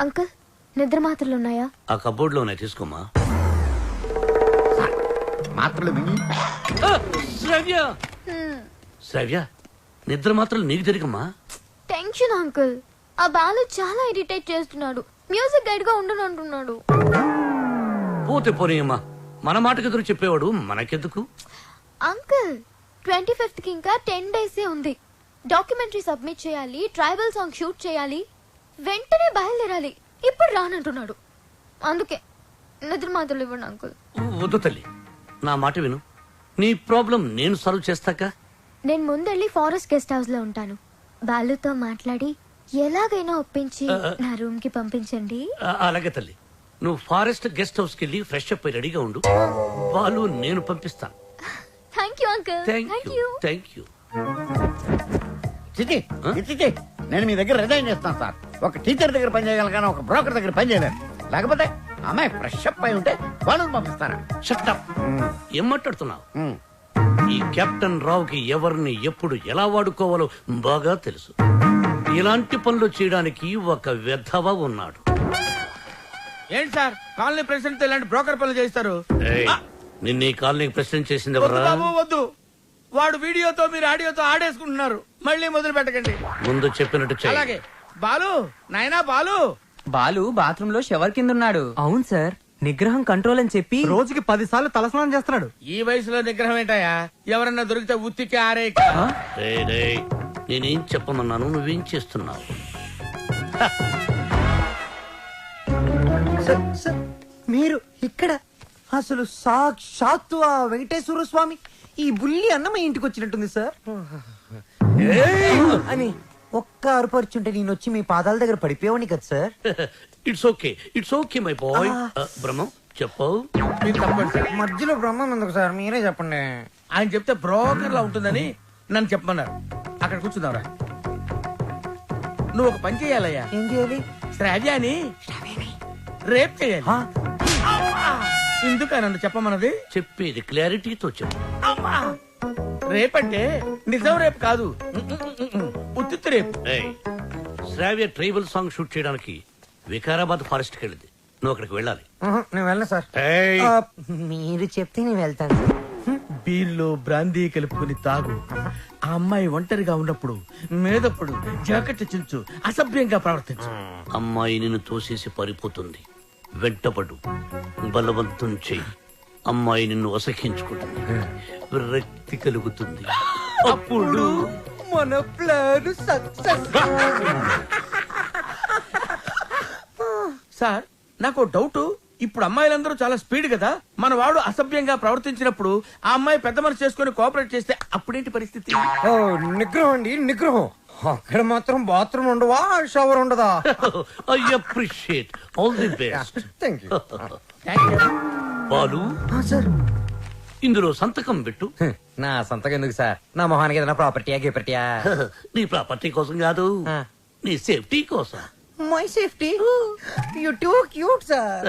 Uncle నిద్ర మాత్రలు ఉన్నాయా? ఆ కబోర్డ్ లో ఉన్నాయి, తీసుకోమా. మాత్రలు శ్రవ్య శ్రవ్య, నిద్ర మాత్రలు నీకు తిరిగమ్మా. Tension uncle. ఆ బాలు చాలా ఇరిటేట్ చేస్తున్నాడు. మ్యూజిక్ గైడ్ గా ఉండనంటున్నాడు. పోతే పోనీయమ్మా, మన మాటకు ఎదురు చెప్పేవాడు మనకెందుకు? అంకుల్ 25th కి ఇంకా 10 days ఉంది. డాక్యుమెంటరీ సబ్మిట్ చేయాలి, ట్రైబల్ సాంగ్ షూట్ చేయాలి, వెంటనే బయలుదేరాలి. ఇప్పుడు రానంటున్నాడు. అందుకే నిద్ర మాత్రలు ఇవ్వండి అంకుల్. వద్దు తల్లి, నా మాట విను. నీ ప్రాబ్లం నేను సాల్వ్ చేస్తాక. నేను ముందెళ్ళి ఫారెస్ట్ గెస్ట్ హౌస్ లో ఉంటాను. బాలుతో మాట్లాడి ఎలాగైనా ఒప్పించి నా రూమ్ కి పంపించండి. అలాగే తల్లి, నువ్వు ఫారెస్ట్ గెస్ట్ హౌస్ కి వెళ్ళి ఫ్రెష్ అప్ అయి రెడీగా ఉండు. వాళ్ళు నేను పంపిస్తాను. Thank you uncle. Thank you thank you. చిచి చిచి, నేను మీ దగ్గర రిజైన్ చేస్తాను సార్. ఒక టీచర్ దగ్గర పని చేయగలను కానీ ఒక బ్రోకర్ దగ్గర పని చేయలేను. లేకపోతే అమ్మాయి ఫ్రెష్ అప్ అయి ఉంటే వాళ్ళని పంపిస్తాను. Shut up. ఏం మాట్లాడుతున్నావు? ఈ కెప్టెన్ రావుకి ఎవరిని ఎప్పుడు ఎలా వాడుకోవాలో బాగా తెలుసు. ఇలాంటి పనులు చేయడానికి ఒక వెధవ ఉన్నాడు. ఏంటి సార్, కాలనీ ప్రెసిడెంట్ ఇలాంటి బ్రోకర్ పనులు చేస్తారు? నిన్న ఈ కాలనీకి ప్రెసిడెంట్ చేసింది వద్దు ఎవరా? బాబు వద్దు. వాడు వీడియోతో మీరు ఆడియోతో ఆడేసుకుంటున్నారు. మళ్ళీ మొదలు పెట్టకండి. ముందు చెప్పినట్టు చెయ్యి. అలాగే. బాలు, నాయనా బాలు. బాలు బాత్రూమ్ లో షవర్ కింద ఉన్నాడు. అవును సార్, నిగ్రహం కంట్రోల్ అని చెప్పి రోజుకి 10 సార్లు తలస్నానం చేస్తున్నాడు. ఈ వయసులో నిగ్రహం ఏంటయ్యా? ఎవరన్నా దొరికితే ఉత్తికి ఆరే. రేయ్, రేయ్, నేనేం చెప్పమన్నాను, నువ్వేం చేస్తున్నావు? మీరు ఇక్కడ అసలు సాక్షాత్తు ఆ వెంకటేశ్వర స్వామి ఈ బుల్లి అన్న మా ఇంటికి వచ్చినట్టుంది సార్ అని ఒక్క అరుపరుచుంటే నేను వచ్చి మీ పాదాల దగ్గర పడిపోయావని కదా sir. It's okay my boy. Brahmam చెప్పు. మీరు తప్పండి సార్. మధ్యలో బ్రహ్మం ఎందుకు సార్, మీరే చెప్పండి. ఆయన చెప్తే బ్రోకర్ లా ఉంటుందని నన్ను చెప్పమన్నారు. అక్కడ కూర్చుందాంరా. నువ్వు ఒక పని చేయాలయ్యా. ఏం చేయాలి? శ్రావ్యాని రేప్ చేయాలి. ఎందుక నన్ను చెప్పమన్నది? చెప్పేది క్లారిటీతో చెప్పు. రేపంటే నిజం రేపు కాదు, ఉత్తిత్తు రేపు. ఏయ్, శ్రావ్య ట్రైబల్ సాంగ్ షూట్ చేయడానికి వికారాబాద్ ఫారెస్ట్ కి వెళ్ళింది. నువ్వు అక్కడికి వెళ్ళాలి. నేను వెళ్ళను సార్. ఏయ్, మీరు చెప్తే నేను వెళ్తాను. బీర్లో బ్రాందీ కలుపుకుని తాగు. ఆ అమ్మాయి ఒంటరిగా ఉన్నప్పుడు మేదప్పుడు జాకెట్ చించు, అసభ్యంగా ప్రవర్తించు. అమ్మాయి నిన్ను తోసేసి పారిపోతుంది. వెంటపడు, బలవంతం చెయ్యి. అమ్మాయి నిన్ను అసహించుకుంటుంది, విరక్తి కలుగుతుంది. అప్పుడు మన ప్లాన్ సక్సెస్. సార్, నాకు డౌట్. ఇప్పుడు అమ్మాయిలందరూ చాలా స్పీడ్ కదా. మన వాడు అసభ్యంగా ప్రవర్తించినప్పుడు ఆ అమ్మాయి పెద్ద మనసు చేసుకుని కోఆపరేట్ చేస్తే అప్పుడేంటి పరిస్థితి? నిగ్రహం అండి, నిగ్రహం. అక్కడ మాత్రం బాత్రూమ్ ఉండవా, షవర్ ఉండదా? I appreciate. All the best. Thank you. Balu, sir ఇందులో సంతకం పెట్టు. నా సంతకం ఎందుకు సార్? నా మొహానికి ఏదైనా ప్రాపర్టీయా గిపర్టీయా? నీ ప్రాపర్టీ కోసం కాదు, నీ సేఫ్టీ కోసం. My safety. You too cute sir.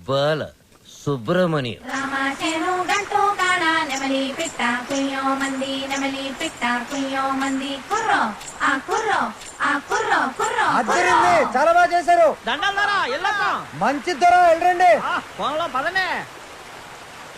Bala Subramanyam. రామాచేను గంటూ కాడ నెమలి పిట్ట కుయ్యో మంది, నెమలి పిట్ట కుయ్యో మంది. కుర్రో ఆ కుర్రో ఆ కుర్రో కుర్రో. అద్దరింది, చాలా బాగా చేశారు. దండాలరా ఎల్లప్ప. మంచి ధర వెళ్ళండి. ఫోన్లో పదనే.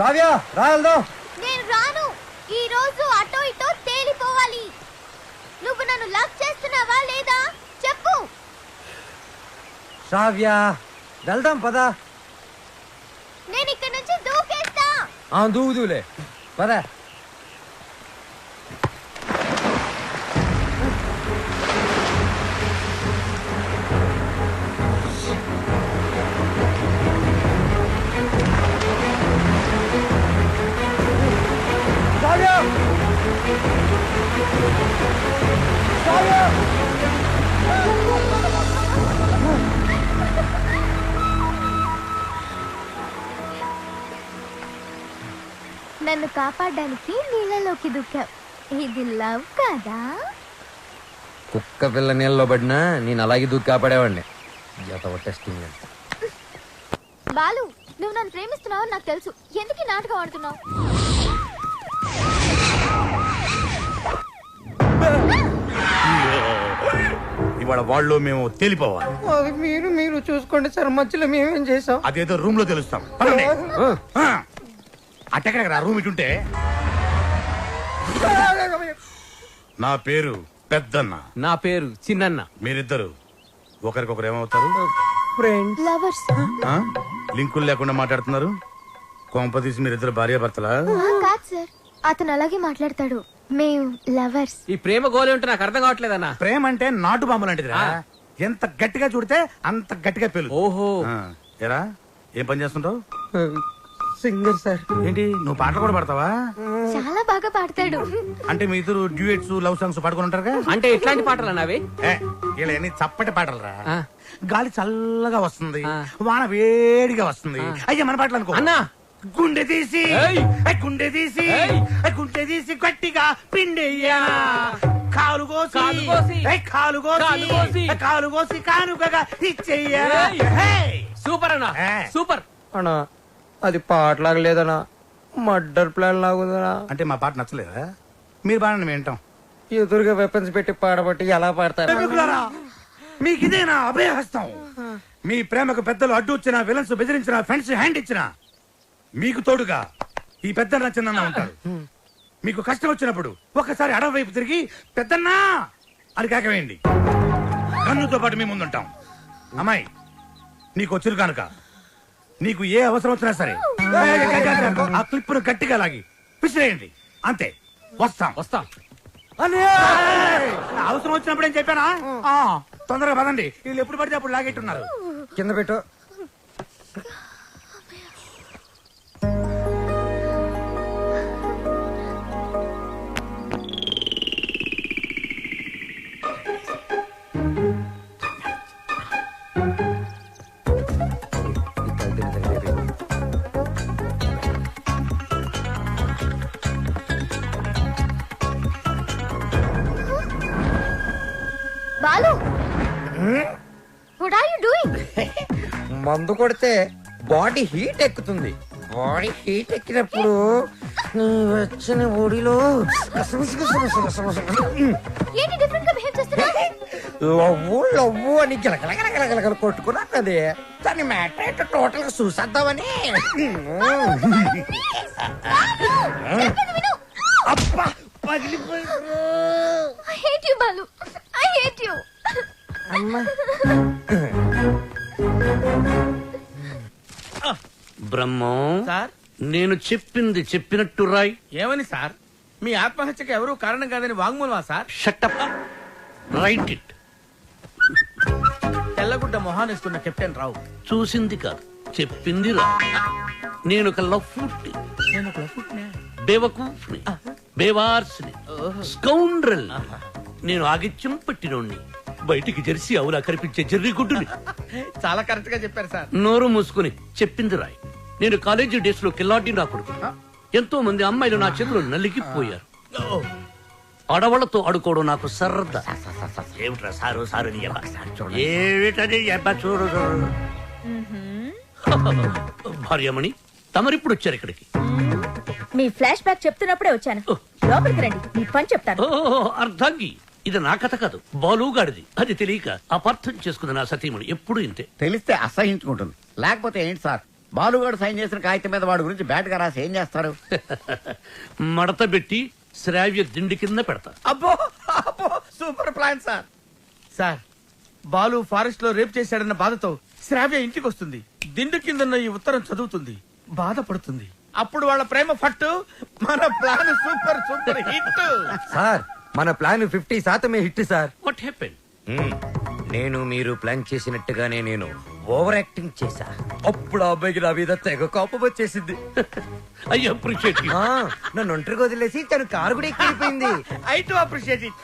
రావ్యా రా వెళ్దాం. నేను రాను. ఈ రోజు అటో ఇటో తేలిపోవాలి. నువ్వు నన్ను లవ్ చేస్తున్నావా లేదా చెప్పు. రావ్యా వెళ్దాం పదా. నేను ఇక్కడ నుంచి దూకేస్తా. దూదులే పదా. నన్ను కాపాడడానికి నీళ్ళలోకి దూకావు. ఇది లవ్ కదా? కుక్క పిల్ల నీళ్ళలో పడినా నేను అలాగే దూకి కాపాడేవాడిని. టెస్టింగ్. బాలు, నువ్వు నన్ను ప్రేమిస్తున్నావు నాకు తెలుసు. ఎందుకు ఈ నాటకం ఆడుతున్నావు? ఇవాళ వాళ్ళు మేము తేలిపోవాలి. అది మీరు చూసుకోండి సార్, మధ్యలో మేమేం చేసాం? అదేదో రూమ్ లో తెలుస్తాం. అట్టెక్కడ రూమ్ ఇటుంటే. నా పేరు పెద్దన్న. నా పేరు చిన్నన్న. మీరిద్దరు ఒకరికొకరు ఏమవుతారు? ఫ్రెండ్స్. లవర్స్. ఆ? లింకులు లేకుండా మాట్లాడుతున్నారు. కొంపదీసి మీరిద్దరు భార్యాభర్తలా? కాదు సార్, అతను అలాగే మాట్లాడతాడు. మేము లవర్స్. ఈ ప్రేమ గోలి ఉంటే నాకు అర్థం కావట్లేదన్నా. ప్రేమ అంటే నాటు బాంబు లాంటిదిరా. ఎంత గట్టిగా చూడితే అంత గట్టిగా పేలు. ఓహో. ఎరా ఏం పని చేస్తుంటావు? Singer sir. ఏంటి నువ్వు పాటలు కూడా పాడతావా? చాలా బాగా పాడతాడు. అంటే మీ ఇద్దరు డ్యూయట్స్ లవ్ సాంగ్స్ పాడుకుని ఉంటారుగా? అంటే ఎట్లాంటి పాటలు అన్నవి? ఇలా అన్ని చప్పటి పాటలురా. ఆ. గాలి చల్లగా వస్తుంది, ఆ. వాన వేడిగా వస్తుంది. అయ్యా మన పాటలు అనుకో. అన్నా గుండె తీసి ఏయ్! గుండె తీసి ఏయ్! గుండె తీసి గట్టిగా పిండెయ్యా. కాలు కోసి కాలు కోసి, కాలు కాలు కోసి, కోసి కాలు కోసి కానుకగా ఇచ్చెయ్యా. ఏయ్! సూపర్ అన్నా, ఏ. సూపర్. అన్నా అది పాటలాగా లేదనా, మర్డర్ ప్లాన్ లాగుదనా. అంటే మా పాట నచ్చలేదా? మీరు బాగా వింటాం. ఎదురుగా వెపన్స్ పెట్టి పాడబట్టి ఎలా పాడతారు? మీకు ఇదేనా అభయహస్తం? మీ ప్రేమకు పెద్దలు అడ్డు వచ్చిన, విలన్స్ బెదిరించిన, ఫ్రెండ్స్ హ్యాండ్ ఇచ్చిన, మీకు తోడుగా ఈ పెద్దన్న చిన్న ఉంటారు. మీకు కష్టం వచ్చినప్పుడు ఒక్కసారి అడవి వైపు తిరిగి పెద్దన్నా అని కేకవేయండి. కన్నుతో పాటు మీ ముందుంటాం. అమ్మాయి నీకు వచ్చిరు కనుక నీకు ఏ అవసరం వచ్చినా సరే ఆ క్లిప్పును గట్టిగా లాగి విసిరేయండి. అంతే. వస్తాం. వస్తాం. అవసరం వచ్చినప్పుడు ఏం చెప్పానా? తొందరగా పదండి. వీళ్ళు ఎప్పుడు పడితే అప్పుడు లాగేట్టున్నారు. కింద పెట్టు. Balu, what are you doing? మందు కొడితే బాడీ హీట్ ఎక్కుతుంది. బాడీ హీట్ ఎక్కినప్పుడు నీ వచ్చిన ఒడిలో ఏంటి డిఫరెంట్ గా బిహేవ్ చేస్తున్నావు? లవ్వు లవ్వు అని గిలగలగలగలగల కొట్టుకున్నది. దాని మ్యాటర్ ఏంటో టోటల్ గా చూసేద్దామని. అబ్బా పగిలిపోయింది. I hate you, Balu. I hate you. Brahmam, sir నేను చెప్పింది చెప్పినట్టు రాయ్. ఏమని సార్? మీ ఆత్మహత్యకు ఎవరూ కారణం కాదని వాంగ్మూలమా సార్? షటప్. Write it. తెల్లగుడ్డ మొహానేసుకున్న కెప్టెన్ రావు. చూసింది కాదు, చెప్పింది రా. నేను ఒక లఫ్ఫుట్టి, నేను ఒక లఫుట్నే. బేవకూఫ్ని, బేవార్స్ని, స్కౌండ్రల్. నేను ఆగిత్యం పట్టినోణ్ణి, బయటికి జెర్సీ అవులా కనిపించే జెర్రీగుడ్డుని. చాలా కరెక్ట్ గా చెప్పారు సార్. నోరు మూసుకుని చెప్పింది రాయ్. నేను కాలేజీ డేస్ లో కిల్లాడి నా కొడుకు. ఎంతో మంది అమ్మాయిలు నా చేతిలో నలిగిపోయారు. ఆడవాళ్లతో ఆడుకోవడం నాకు సరదా. ఏమిట్రా సారు సారు నీ అబ్బా. ఏమిటది అబ్బా చూడు చూడు. భార్యమణి, తమరిప్పుడు వచ్చారు ఇక్కడికి. మీ ఫ్లాష్ బ్యాక్ చెప్తున్నప్పుడే వచ్చాను. లోపలికి రండి, మీ పని చెప్తాను. ఓ అర్ధాంగి, ఇది నా కథ కాదు, బాలుగాడిది. అది తెలియక అపార్థం చేసుకుంది నా సతీమణి. ఎప్పుడు ఇంతే. తెలిస్తే అసహించుకుంటుంది. లేకపోతే ఏంటి సార్, బాలుగాడు సైన్ చేసిన కాగితం మీద వాడి గురించి బ్యాట్ గా రాసి ఏం చేస్తారు? మడత పెట్టి శ్రావ్య దిండి కింద పెడతా. అబ్బో అబ్బో super plan sir. Sir, Balu forest లో రేప్ చేశాడన్న బాధతో శ్రావ్య ఇంటికి వస్తుంది. దిండు కిందన్న ఈ ఉత్తరం చదువుతుంది, బాధపడుతుంది. అప్పుడు వాళ్ళ ప్రేమ ఫట్టు. మన plan super super hit. Sir, మన plan 50% hit sir. What happen? నేను మీరు ప్లాన్ చేసినట్టుగానే నేను ఓవర్ యాక్టింగ్ చేశా. అప్పుడు ఆ అబ్బాయికి నా మీద తెగ కోపం వచ్చేసింది. I appreciate you. నన్ను ఒంటరిగా వదిలేసి తను కారు కూడా ఎక్కిపోయింది. I too appreciate it.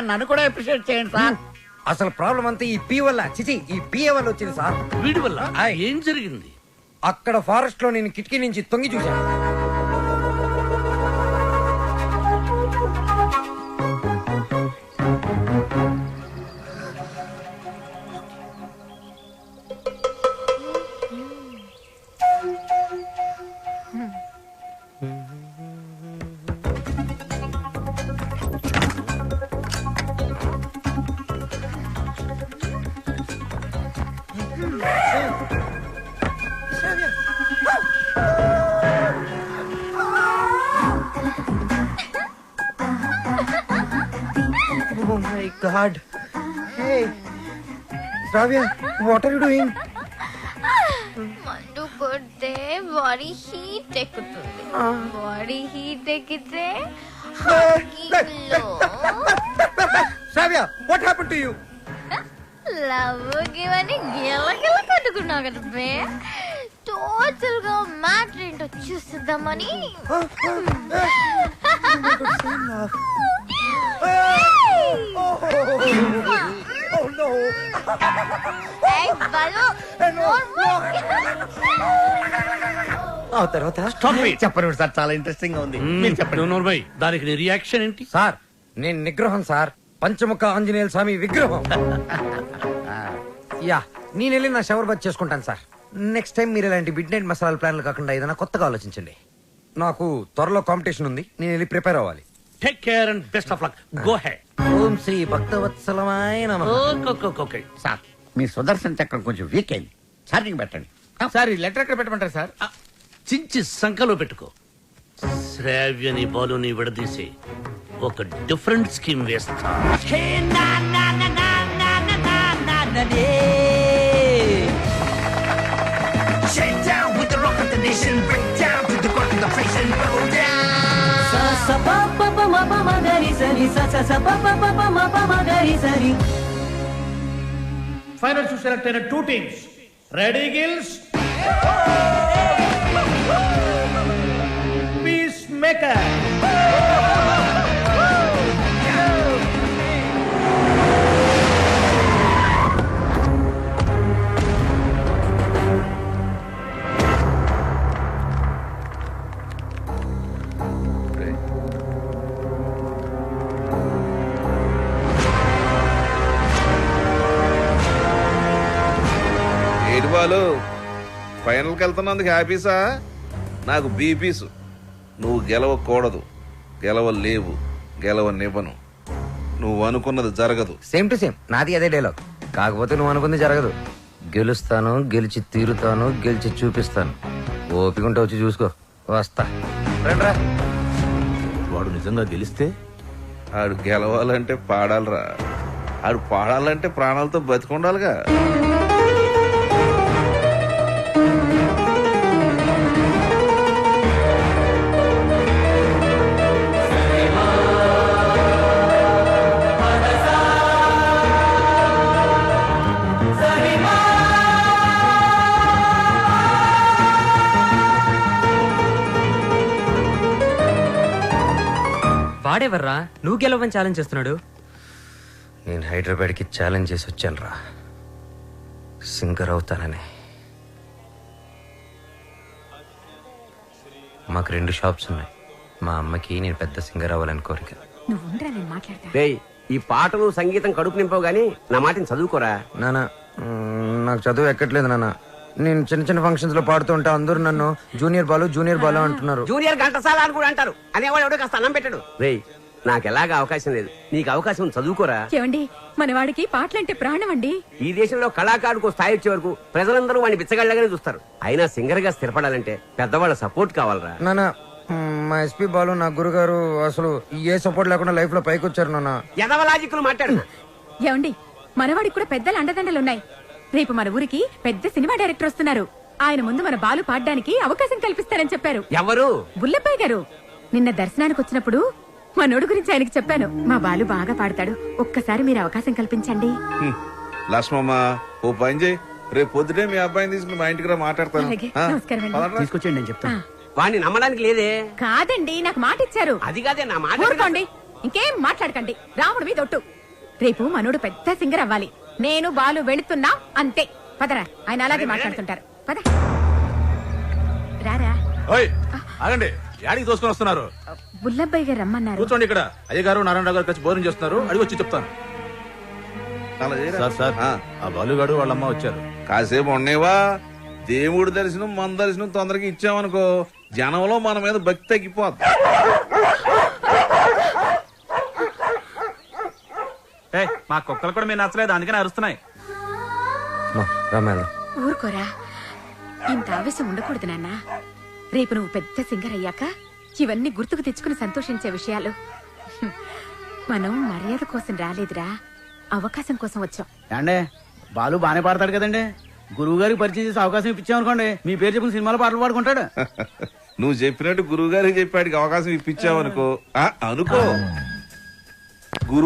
నన్ను కూడా అప్రిషియేట్ చేయండి సార్. అసలు ప్రాబ్లం అంతా ఈ పి వల్ల, చిచి ఈ పిఏ వల్ల వచ్చింది సార్. వీడి వల్ల ఏం జరిగింది? అక్కడ ఫారెస్ట్ లో నేను కిటికీ నుంచి తొంగి చూశాను. Oh my God. Hey, Ravya, what are you doing? మందు కొడితే బాడీ హీట్ ఎక్కుతుంది. బాడీ హీట్ ఎక్కితే Ravya, what happened to you? Love గివని గిల్ల గిల్ల కట్టుకున్నావు కదా బే. టోటల్ గా మ్యాటర్ ఏంటో చూసిద్దామని. Oh no. ఏయ్ బలు, ఆ తర్వాత చెప్పండి సార్, చాలా ఇంట్రెస్టింగ్ గా ఉంది. మీరు చెప్పండి. నోర్మై, దానికి నీ రియాక్షన్ ఏంటి? సార్, నేను నిగ్రహం సార్, పంచముఖ ఆంజనేయుల స్వామి విగ్రహం. యా, నేను వెళ్ళి నా షవర్ బాత్ చేసుకుంటాను సార్. నెక్స్ట్ టైం మీరు ఇలాంటి మిడ్ నైట్ మసాలా ప్లాన్లు కాకుండా ఏదైనా కొత్తగా ఆలోచించండి. నాకు త్వరలో కాంపిటీషన్ ఉంది, నేను వెళ్ళి ప్రిపేర్ అవ్వాలి. Take care and best of luck. Go ahead. ఓం శ్రీ భక్తవత్సలమాయ నమః. ఓకే. సార్, మీ సుదర్శన్ చక్రం కొంచెం వీక్ అయింది, ఛార్జింగ్ పెట్టండి. సార్ ఈ లెటర్ ఎక్కడ పెట్టమంటారు సార్? చించి సంఖలో పెట్టుకో. శ్రావ్యని బాలుని విడదీసి ఒక డిఫరెంట్ స్కీమ్ వేస్తా. ఫైనల్ టు సెలెక్ట్ అయిన 2 teams. Ready gills, piece maker. ఏడు బాలు, ఫైనల్కి వెళ్తున్నందుకు హ్యాపీసా? నాకు బీపీసు. నువ్వు గెలవకూడదు, గెలవలేవు, గెలవనివ్వను. నువ్వు అనుకున్నది జరగదు. సేమ్ టు సేమ్ నాది అదే డైలాగ్. కాకపోతే నువ్వు అనుకుంది జరగదు. గెలుస్తాను, గెలిచి తీరుతాను, గెలిచి చూపిస్తాను. ఓపిక ఉంటే వచ్చి చూసుకో. వస్తా. రండ్రా. వాడు నిజంగా గెలిస్తే? ఆడు గెలవాలంటే పాడాలరా. ఆడు పాడాలంటే ప్రాణాలతో బతికుండాలిగా. వాడెవర్రా నువ్వు గెలవని ఛాలెంజ్ చేస్తున్నాడు? నేను హైదరాబాద్కి ఛాలెంజ్ చేసి వచ్చాను రా, సింగర్ అవుతానని. మాకు 2 షాప్స్ ఉన్నాయి. మా అమ్మకి నేను పెద్ద సింగర్ అవ్వాలని కోరిక. ఈ పాటలు సంగీతం కడుపు నింపవు గానీ నా మాటని చదువుకోరా. నానా, నాకు చదువు ఎక్కట్లేదు నాన్న. నేను చిన్న చిన్న ఫంక్షన్స్ లో పాడుతూ ఉంటా, అందరూ నన్ను జూనియర్ బాలు అంటున్నారు. జూనియర్ ఘంటసాల అని కూడా అంటారు. అనేవాడు ఎవడో కాస్త అన్నం పెట్టాడు. రేయ్, నాకు ఎలాగా అవకాశం లేదు, నీకు అవకాశం చదువుకోరా. ఏమండి, మనవాడికి పాటలంటే ప్రాణం అండి. ఈ దేశంలో కళాకారుకు స్థాయి వచ్చే వరకు ప్రజలందరూ వాడిని బిచ్చగాళ్ళగానే చూస్తారు. అయినా సింగర్ గా స్థిరపడాలంటే పెద్దవాళ్ళ సపోర్ట్ కావాలరా. నానా, మా ఎస్పీ బాలు నా గురుగారు అసలు ఏ సపోర్ట్ లేకుండా లైఫ్ లో పైకి వచ్చారు నాన్న. ఎదవ లాజిక్లు మాట్లాడు. ఏమండి, మనవాడికి కూడా పెద్దల అండదండలున్నాయి. రేపు మన ఊరికి పెద్ద సినిమా డైరెక్టర్ వస్తున్నారు. ఆయన ముందు మన బాలు పాడడానికి అవకాశం కల్పిస్తారని చెప్పారు. ఎవరు? బుల్లబ్బాయి గారు. నిన్న దర్శనానికి వచ్చినప్పుడు మనోడు గురించి ఆయనకి చెప్పాను. మా బాలు బాగా పాడతాడు, ఒక్కసారి మీరు అవకాశం కల్పించండి. లక్ష్మమ్మ, ఓ పని చేయి, రేపు పొద్దునే మీ అబ్బాయిని తీసుకుని మా ఇంటికి రా, మాట్లాడతాను. అలాగే, నమస్కారం అండి. తీసుకొచ్చేయండి నేను చెప్తాను. వాడిని నమ్మడానికి లేదే. కాదండి, నాకు మాట ఇచ్చారు. అది కాదే నా మాట. ఊరుకోండి, ఇంకేం మాట్లాడకండి. రాముడి మీద ఒట్టు. రేపు మనోడు పెద్ద సింగర్ అవ్వాలి. నేను బాలు వెళుతున్నా అంతే. పదరా, ఆయన అలాగే మాట్లాడుతుంటారు. పద రారా. ఆగండి, యాడికి తోసుకొని వస్తున్నారు? బుల్లబ్బాయి గారు రమ్మన్నారు. కూర్చోండి ఇక్కడ. అయ్యగారు నారాయణరావు గారు కలిసి భోజనం చేస్తున్నారు, అడిగి వచ్చి చెప్తాను. సార్, ఆ బాలుగాడు వాళ్ళమ్మ వచ్చారు. కాసేపు ఉండేవా? దేవుడి దర్శనం మన దర్శనం తొందరగా ఇచ్చామనుకో, జనంలో మన మీద భక్తి తగ్గిపోద్ది. మా కుక్కలు కూడా మీరు నచ్చలేదు, అందుకని అరుస్తున్నాయి. ఊరుకోరా, ఇంత ఆవేశం ఉండకూడదు నాన్న. రేపు నువ్వు పెద్ద సింగర్ అయ్యాక ఇవన్నీ గుర్తుకు తెచ్చుకుని సంతోషించే విషయాలు. మనం మర్యాద కోసం రాలేదురా, అవకాశం కోసం వచ్చాం. అండే బాలు బానే పాడతాడు కదండి, గురువు గారికి పరిచయం చేసి అవకాశం ఇప్పించామనుకోండి మీ పేరు చెప్పిన సినిమాలో పాటలు పాడుకుంటాడు. నువ్వు చెప్పినట్టు గురువు గారికి చెప్పాడికి అవకాశం ఇప్పించావనుకో అనుకో